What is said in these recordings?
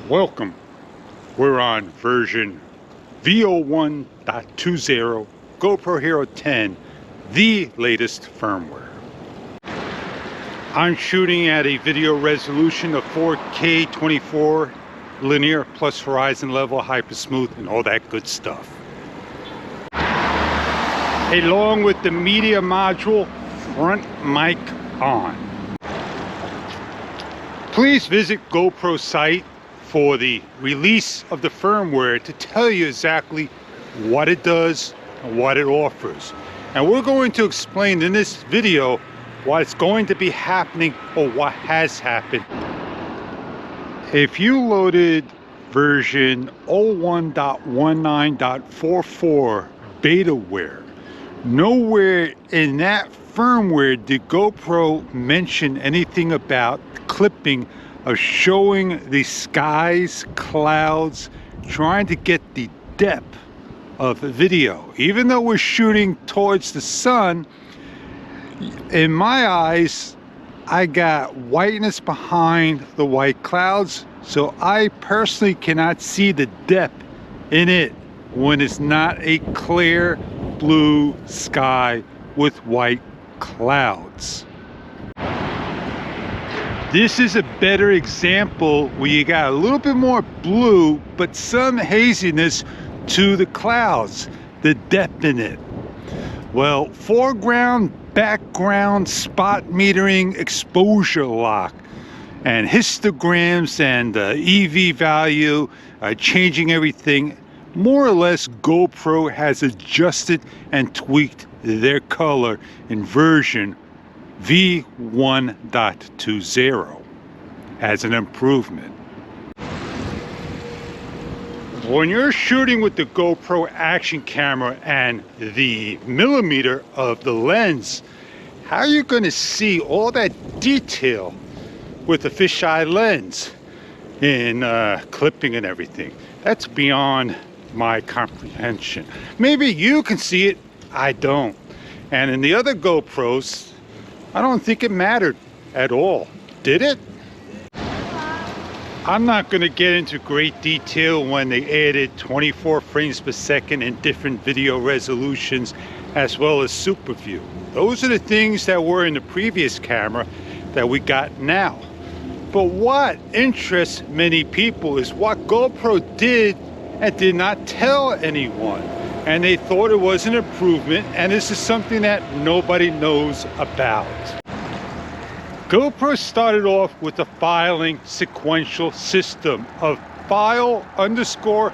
Welcome. We're on version V01.20 GoPro Hero 10, the latest firmware. I'm shooting at a video resolution of 4K 24 linear plus horizon level, hyper smooth, and all that good stuff. Along with the media module, front mic on. Please visit GoPro site for the release of the firmware to tell you exactly what it does and what it offers. And we're going to explain in this video what's going to be happening or what has happened. If you loaded version 01.19.44 betaware, nowhere in that firmware did GoPro mention anything about clipping of showing the skies, clouds, trying to get the depth of the video. Even though we're shooting towards the sun, in my eyes, I got whiteness behind the white clouds, so I personally cannot see the depth in it when it's not a clear blue sky with white clouds. This is a better example where you got a little bit more blue but some haziness to the clouds, the depth in it. Well, foreground, background, spot metering, exposure lock, and histograms and EV value, changing everything. More or less, GoPro has adjusted and tweaked their color in version V1.20 as an improvement. When you're shooting with the GoPro action camera and the millimeter of the lens, how are you going to see all that detail with the fisheye lens in clipping and everything? That's beyond my comprehension. Maybe you can see it, I don't. And in the other GoPros, I don't think it mattered at all. Did it? I'm not going to get into great detail when they added 24 frames per second in different video resolutions as well as super view. Those are the things that were in the previous camera that we got now. But what interests many people is what GoPro did and did not tell anyone. And they thought it was an improvement, and this is something that nobody knows about. GoPro started off with a filing sequential system of file _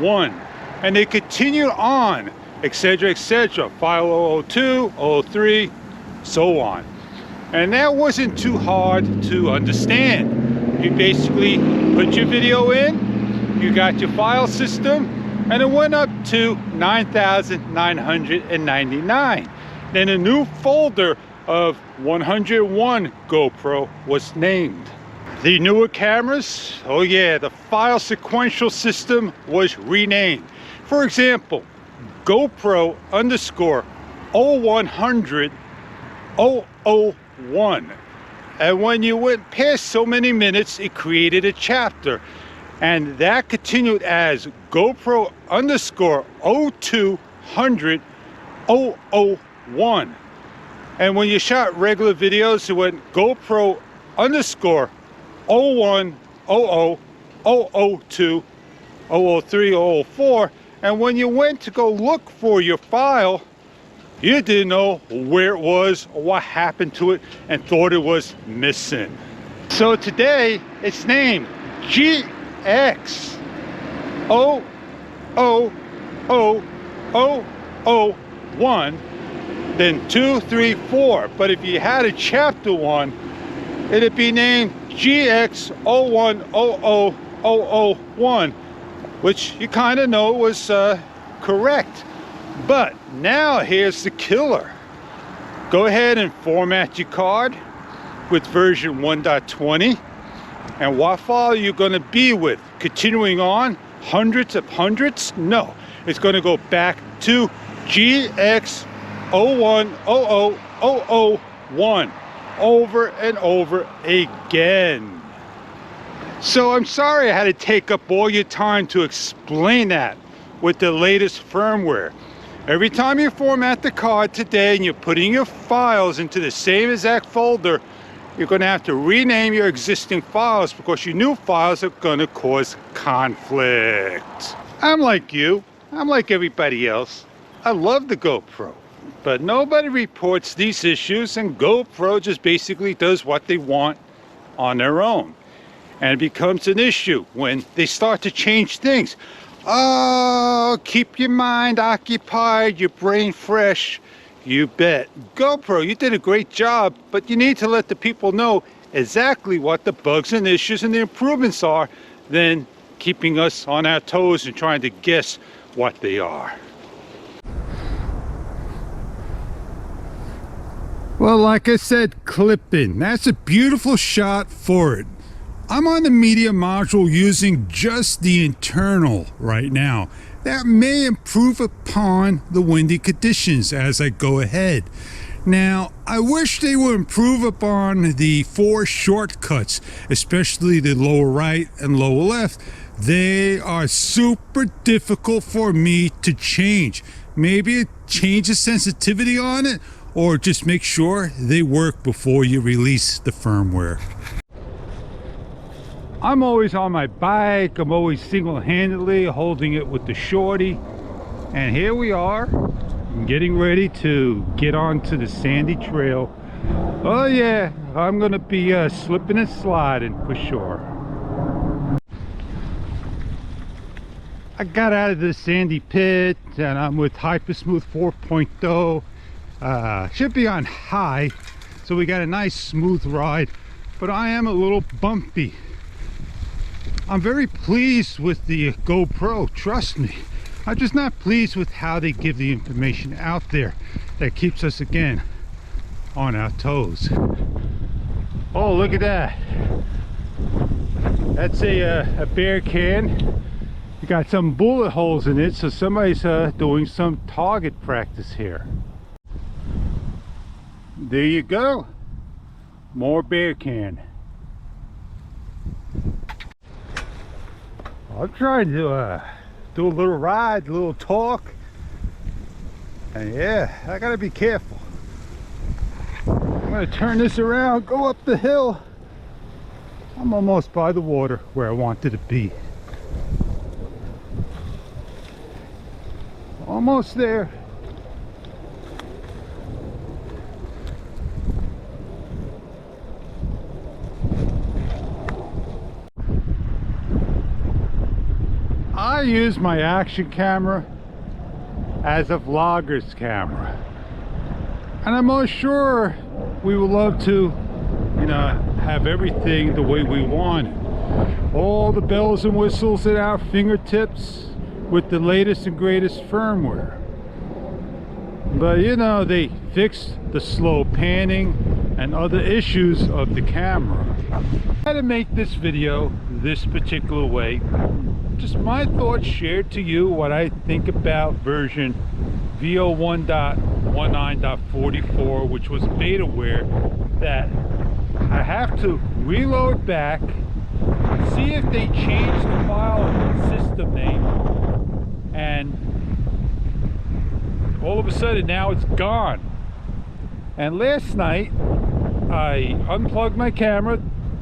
0001, and they continued on, etc., file 002, 003, so on. And that wasn't too hard to understand. You basically put your video in, you got your file system, and it went up to 9,999. Then a new folder of 101 GoPro was named. The newer cameras, oh yeah, the file sequential system was renamed. For example, GoPro _ 0100 001. And when you went past so many minutes, it created a chapter. And that continued as GoPro _ 0200 001. And when you shot regular videos, it went GoPro _ 01 00 002 003 004. And when you went to go look for your file, you didn't know where it was or what happened to it and thought it was missing. So today it's named GX 000001, then 2, 3, 4. But if you had a chapter 1, it'd be named GX 010001, which you kind of know was correct. But now here's the killer. Go ahead and format your card with version 1.20. And what file are you going to be with? Continuing on hundreds of hundreds? No, it's going to go back to GX 010001 over and over again. So I'm sorry I had to take up all your time to explain that with the latest firmware. Every time you format the card today and you're putting your files into the same exact folder, you're going to have to rename your existing files because your new files are going to cause conflict. I'm like you. I'm like everybody else. I love the GoPro, but nobody reports these issues, and GoPro just basically does what they want on their own. And it becomes an issue when they start to change things. Oh, keep your mind occupied, your brain fresh. You bet. GoPro, you did a great job, but you need to let the people know exactly what the bugs and issues and the improvements are, than keeping us on our toes and trying to guess what they are. Well, like I said, clipping. That's a beautiful shot for it. I'm on the media module using just the internal right now. That may improve upon the windy conditions as I go ahead. Now, I wish they would improve upon the 4 shortcuts, especially the lower right and lower left. They are super difficult for me to change. Maybe change the sensitivity on it, or just make sure they work before you release the firmware. I'm always on my bike. I'm always single-handedly holding it with the shorty. And here we are, getting ready to get onto the sandy trail. Oh yeah, I'm gonna be slipping and sliding for sure. I got out of the sandy pit and I'm with Hypersmooth 4.0. Should be on high, so we got a nice smooth ride, but I am a little bumpy. I'm very pleased with the GoPro, trust me. I'm just not pleased with how they give the information out there that keeps us again on our toes. Oh, look at that. That's a bear can. You got some bullet holes in it, so somebody's doing some target practice here. There you go. More bear can. I'm trying to do a little ride, a little talk, and yeah, I gotta be careful. I'm gonna turn this around, go up the hill. I'm almost by the water where I wanted to be. Almost there. I use my action camera as a vlogger's camera, and I'm most sure we would love to, you know, have everything the way we want it. All the bells and whistles at our fingertips with the latest and greatest firmware. But you know, they fixed the slow panning and other issues of the camera. I had to make this video this particular way. Just my thoughts shared to you, what I think about version V01.19.44, which was betaware, that I have to reload back, see if they changed the file system name, and all of a sudden now it's gone. And last night I unplugged my camera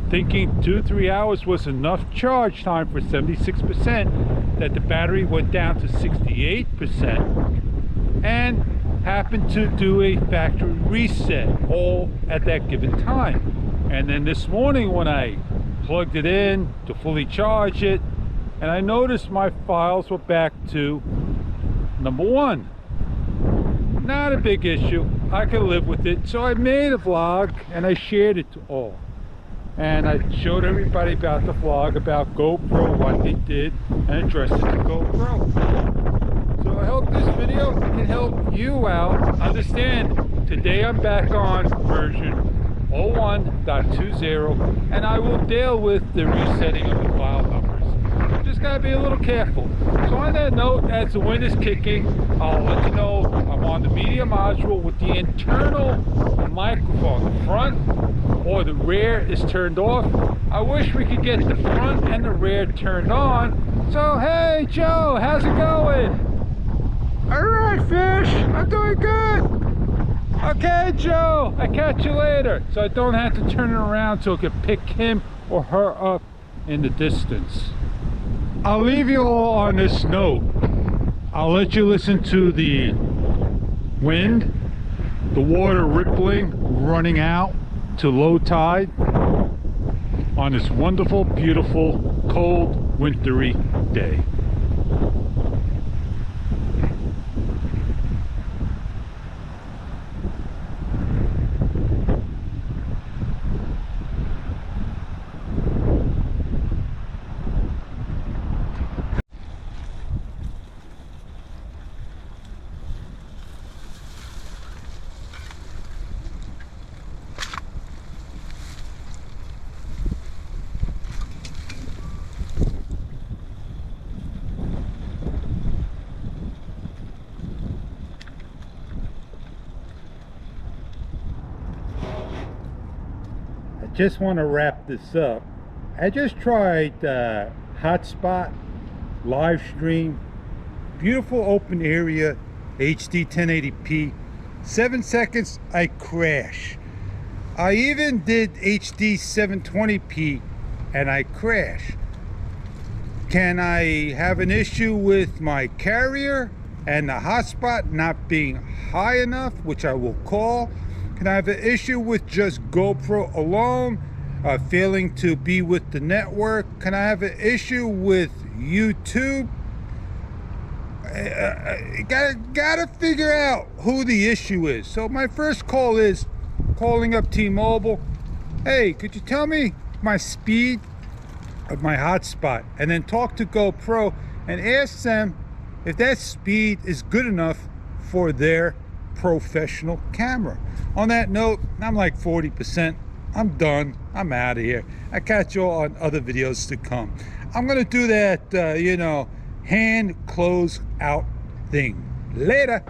thinking 2-3 hours was enough charge time for 76%, that the battery went down to 68%, and happened to do a factory reset all at that given time. And then this morning when I plugged it in to fully charge it, and I noticed my files were back to number 1. Not a big issue, I can live with it. So I made a vlog and I shared it to all. And I showed everybody about the vlog, about GoPro, what they did, and addressed it to GoPro. So I hope this video can help you out understand. Today I'm back on version 01.20, and I will deal with the resetting of the file numbers. Just just gotta be a little careful. So on that note, as the wind is kicking, I'll let you know I'm on the media module with the internal microphone. The front or the rear is turned off. I wish we could get the front and the rear turned on. So hey Joe, how's it going? All right, fish, I'm doing good. Okay, Joe, I catch you later. So I don't have to turn it around so I can pick him or her up in the distance. I'll leave you all on this note. I'll let you listen to the wind, the water rippling, running out to low tide on this wonderful, beautiful, cold, wintry day. Just want to wrap this up. I just tried hotspot live stream, beautiful open area, HD 1080p. 7 seconds, I crash. I even did HD 720p and I crash. Can I have an issue with my carrier and the hotspot not being high enough, which I will call? Can I have an issue with just GoPro alone, failing to be with the network? Can I have an issue with YouTube? Gotta figure out who the issue is. So my first call is calling up T-Mobile. Hey, could you tell me my speed of my hotspot? And then talk to GoPro and ask them if that speed is good enough for their professional camera. On that note, I'm like 40%. I'm done. I'm out of here. I catch you all on other videos to come. I'm gonna do that, you know, hand close out thing. Later.